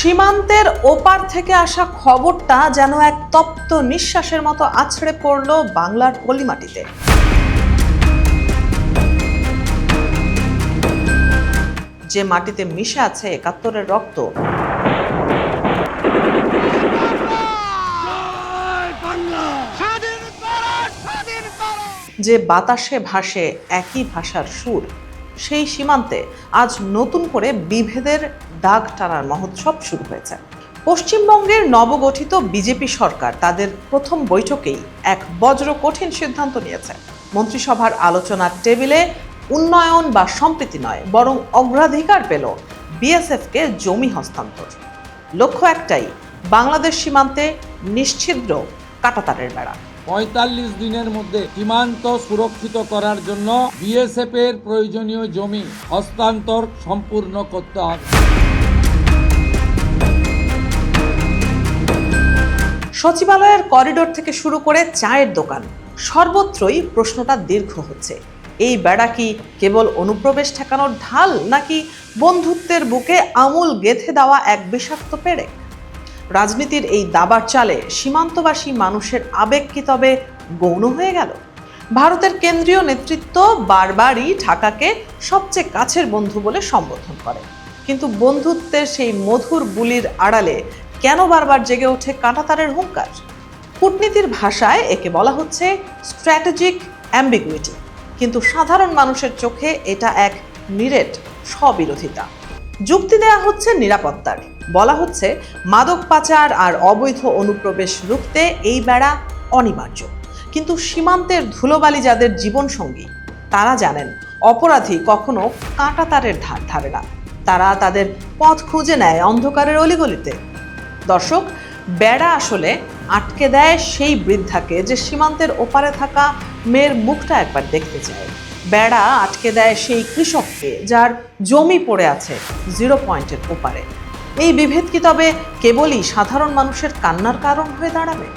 সীমান্তের ওপার থেকে আসা খবরটা যেন এক তপ্ত নিঃশ্বাসের মতো আছড়ে পড়ল বাংলার পলিমাটিতে। যে মাটিতে মিশে আছে ৭১-এর রক্ত, যে বাতাসে ভাসে একই ভাষার সুর, সেই সীমান্তে আজ নতুন করে বিভেদের দাগ টানার মহোৎসব শুরু হয়েছে। পশ্চিমবঙ্গের নবগঠিত বিজেপি সরকার তাদের প্রথম বৈঠকেই এক বজ্র কঠিন সিদ্ধান্ত নিয়েছে। মন্ত্রিসভার আলোচনার টেবিলে উন্নয়ন বা সম্প্রীতি নয়, বরং অগ্রাধিকার পেল বিএসএফকে জমি হস্তান্তর। লক্ষ্য একটাই, বাংলাদেশ সীমান্তে নিশ্ছিদ্র কাঁটাতারের বেড়া। ৪৫ দিনের মধ্যে সীমান্ত সুরক্ষিত করার জন্য বিএসএফ এর প্রয়োজনীয় জমি হস্তান্তর সম্পূর্ণ করতে হবে। সচিবালয়ের করিডোর থেকে শুরু করে চায়ের দোকান, সর্বত্রই প্রশ্নটা দীর্ঘ হচ্ছে। এই বেড়া কি কেবল অনুপ্রবেশ ঠেকানোর ঢাল, নাকি বন্ধুত্বের বুকে আমূল গেঁথে দেওয়া এক বিষাক্ত পেড়ে? রাজনীতির এই দাবার চালে সীমান্তবাসী মানুষের আবেগ কি তবে গৌণ হয়ে গেল? ভারতের কেন্দ্রীয় নেতৃত্ব বারবারই ঢাকাকে সবচেয়ে কাছের বন্ধু বলে সম্বোধন করে, কিন্তু বন্ধুত্বের সেই মধুর বুলির আড়ালে কেন বারবার জেগে ওঠে কাঁটাতারের হুঙ্কার? কূটনীতির ভাষায় একে বলা হচ্ছে স্ট্র্যাটেজিক অ্যাম্বিগুইটি, কিন্তু সাধারণ মানুষের চোখে এটা এক নিরেট স্ববিরোধিতা। যুক্তি দেয়া হচ্ছে নিরাপত্তার, বলা হচ্ছে মাদক পাচার আর অবৈধ অনুপ্রবেশ রুখতে এই বেড়া অনিবার্য। কিন্তু সীমান্তের ধুলোবালি যাদের জীবনসঙ্গী, তারা জানেন অপরাধী কখনো কাঁটাতারের ধার ধারে না, তারা তাদের পথ খুঁজে নেয় অন্ধকারের অলিগলিতে। দর্শক, বেড়া আসলে আটকে দেয় সেই বৃদ্ধাকে যে সীমান্তের ওপারে থাকা মেয়ের মুখটা একবার দেখতে চায়। বেড়া আটকে দেয় সেই কৃষককে যার জমি পড়ে আছে 0 পয়েন্টের ওপারে। এই বিভেদ কি তবে কেবলই সাধারণ মানুষের কান্নার কারণ হয়ে দাঁড়াবে?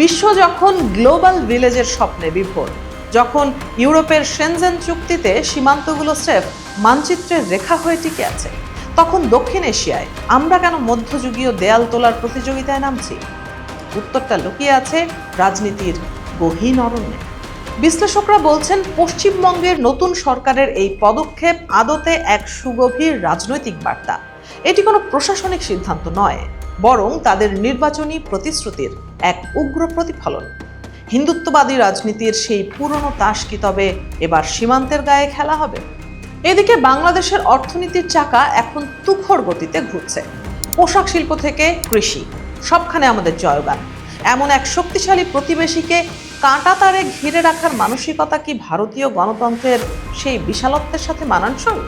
বিশ্ব যখন গ্লোবাল ভিলেজের স্বপ্নে বিভোর, যখন ইউরোপের শেনজেন চুক্তিতে সীমান্তগুলো স্রেফ মানচিত্রের রেখা হয়ে টিকে আছে, তখন দক্ষিণ এশিয়ায় আমরা কেন মধ্যযুগীয় দেয়াল তোলার প্রতিযোগিতায় নামছি? উত্তরটা লুকিয়ে আছে রাজনীতির গহীন অরণ্যে। বিশ্লেষকরা বলছেন, পশ্চিমবঙ্গের নতুন সরকারের এই পদক্ষেপ আদতে এক সুগভীর রাজনৈতিক বার্তা। এটি কোনো প্রশাসনিক সিদ্ধান্ত নয়, বরং তাদের নির্বাচনী প্রতিশ্রুতির এক উগ্র প্রতিফলন। হিন্দুত্ববাদী রাজনীতির সেই পুরনো তাস কি তবে এবার সীমান্তের গায়ে খেলা হবে? এদিকে বাংলাদেশের অর্থনীতির চাকা এখন তুখর গতিতে ঘুরছে। পোশাক শিল্প থেকে কৃষি, সবখানে আমাদের জয়গান। এমন এক শক্তিশালী প্রতিবেশীকে কাঁটাতারে ঘিরে রাখার মানসিকতা কি ভারতীয় গণতন্ত্রের সেই বিশালত্বের সাথে মানানসই?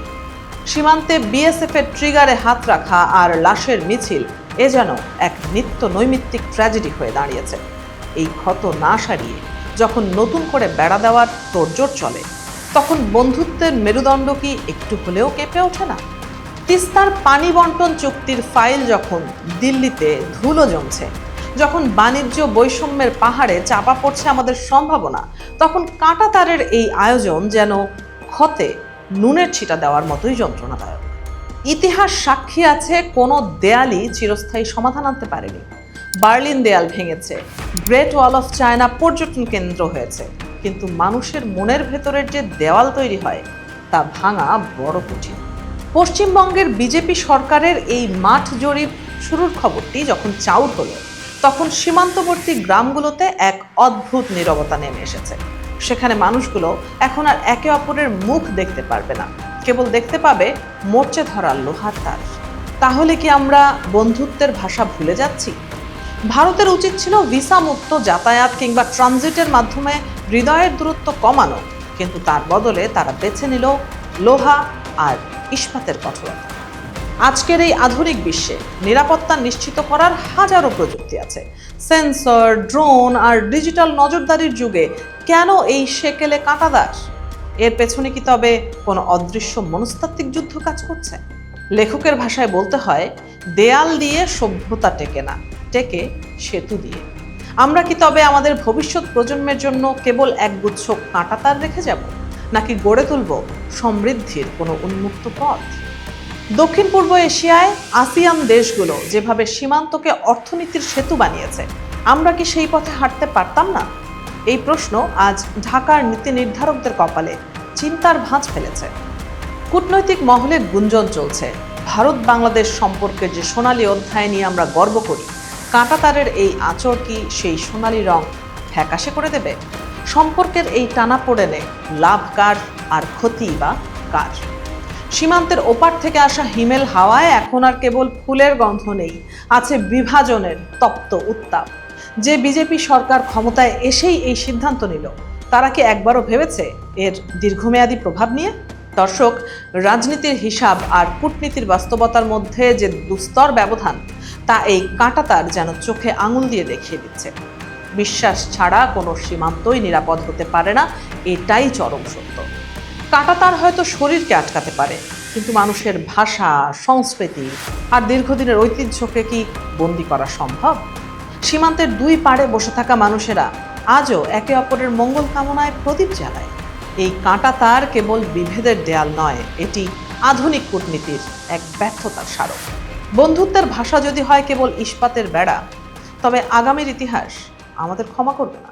সীমান্তে বিএসএফ এর ট্রিগারে হাত রাখা আর লাশের মিছিল, এ যেন এক নিত্য নৈমিত্তিক ট্র্যাজেডি হয়ে দাঁড়িয়েছে। এই ক্ষত না সারিয়ে যখন নতুন করে বেড়া দেওয়ার তোড়জোড় চলে, তখন বন্ধুত্বের মেরুদণ্ড কি একটু হলেও কেঁপে ওঠে না? তিস্তার পানি বন্টন চুক্তির ফাইল যখন দিল্লিতে ধুলো জমছে, যখন বাণিজ্য বৈষম্যের পাহাড়ে চাপা পড়ছে আমাদের সম্ভাবনা, তখন কাঁটাতারের এই আয়োজন যেন ক্ষতে নুনের ছিটা দেওয়ার মতোই যন্ত্রণাদায়ক। ইতিহাস সাক্ষী আছে, কোনো দেয়ালই চিরস্থায়ী সমাধান আনতে পারেনি। বার্লিন দেয়াল ভেঙেছে, গ্রেট ওয়াল অফ চায়না পর্যটন কেন্দ্র হয়েছে, কিন্তু মানুষের মনের ভেতরের যে দেওয়াল তৈরি হয়, তা ভাঙা বড় কঠিন। পশ্চিমবঙ্গের বিজেপি সরকারের এই মাঠ জরিপ শুরুর খবরটি যখন চাউর হলো, তখন সীমান্তবর্তী গ্রামগুলোতে এক অদ্ভুত নীরবতা নেমে এসেছে। সেখানে মানুষগুলো এখন আর একে অপরের মুখ দেখতে পারবে না, কেবল দেখতে পাবে মোর্চে ধরা লোহার তার। তাহলে কি আমরা বন্ধুত্বের ভাষা ভুলে যাচ্ছি? ভারতের উচিত ছিল ভিসা মুক্ত যাতায়াত কিংবা ট্রানজিটের মাধ্যমে হৃদয়ের দূরত্ব কমানো, কিন্তু তার বদলে তারা বেছে নিল লোহা আর ইস্পাতের কঠোরতা। আজকের এই আধুনিক বিশ্বে নিরাপত্তা নিশ্চিত করার হাজারো প্রযুক্তি আছে। সেন্সর, ড্রোন আর ডিজিটাল নজরদারির যুগে কেন এই সেকেলে কাঁটাদার? এর পেছনে কি তবে কোনো অদৃশ্য মনস্তাত্ত্বিক যুদ্ধ কাজ করছে? লেখকের ভাষায় বলতে হয়, দেয়াল দিয়ে সভ্যতা টেকে না, টেকে সেতু দিয়ে। আমরা কি তবে আমাদের ভবিষ্যৎ প্রজন্মের জন্য কেবল একগুচ্ছ কাঁটাতার রেখে যাব, নাকি গড়ে তুলব সমৃদ্ধির কোনো উন্মুক্ত পথ? দক্ষিণ পূর্ব এশিয়ায় আসিয়ান দেশগুলো যেভাবে সীমান্তকে অর্থনীতির সেতু বানিয়েছে, আমরা কি সেই পথে হাঁটতে পারতাম না? এই প্রশ্ন আজ ঢাকার নীতি নির্ধারকদের কপালে চিন্তার ভাঁজ ফেলেছে। কূটনৈতিক মহলে গুঞ্জন চলছে, ভারত বাংলাদেশ সম্পর্কের যে সোনালী অধ্যায় নিয়ে আমরা গর্ব করি, কাঁটাতারের এই আঁচড় কি সেই সোনালী রং ফ্যাকাশে করে দেবে? সম্পর্কের এই টানাপোড়েনে লাভ কার আর ক্ষতি বা কার? সীমান্তের ওপার থেকে আসা হিমেল হাওয়ায় এখন আর কেবল ফুলের গন্ধ নেই, আছে বিভাজনের তপ্ত উত্তাপ। যে বিজেপি সরকার ক্ষমতায় এসেই এই সিদ্ধান্ত নিল, তারা কি একবারও ভেবেছে এর দীর্ঘমেয়াদী প্রভাব নিয়ে? দর্শক, রাজনীতির হিসাব আর কূটনীতির বাস্তবতার মধ্যে যে দুস্তর ব্যবধান, তা এই কাঁটাতার যেন চোখে আঙুল দিয়ে দেখিয়ে দিচ্ছে। বিশ্বাস ছাড়া কোনো সীমান্তই নিরাপদ হতে পারে না, এটাই চরম সত্য। কাঁটাতার হয়তো শরীরকে আটকাতে পারে, কিন্তু মানুষের ভাষা, সংস্কৃতি আর দীর্ঘদিনের ঐতিহ্যকে কি বন্দী করা সম্ভব? সীমান্তের দুই পাড়ে বসে থাকা মানুষেরা আজও একে অপরের মঙ্গল কামনায় প্রদীপ জ্বালায়। এই কাঁটাতার কেবল বিভেদের দেয়াল নয়, এটি আধুনিক কূটনীতির এক ব্যর্থতার স্মারক। বন্ধুত্বের ভাষা যদি হয় কেবল ইস্পাতের বেড়া, তবে আগামীর ইতিহাস আমাদের ক্ষমা করবে না।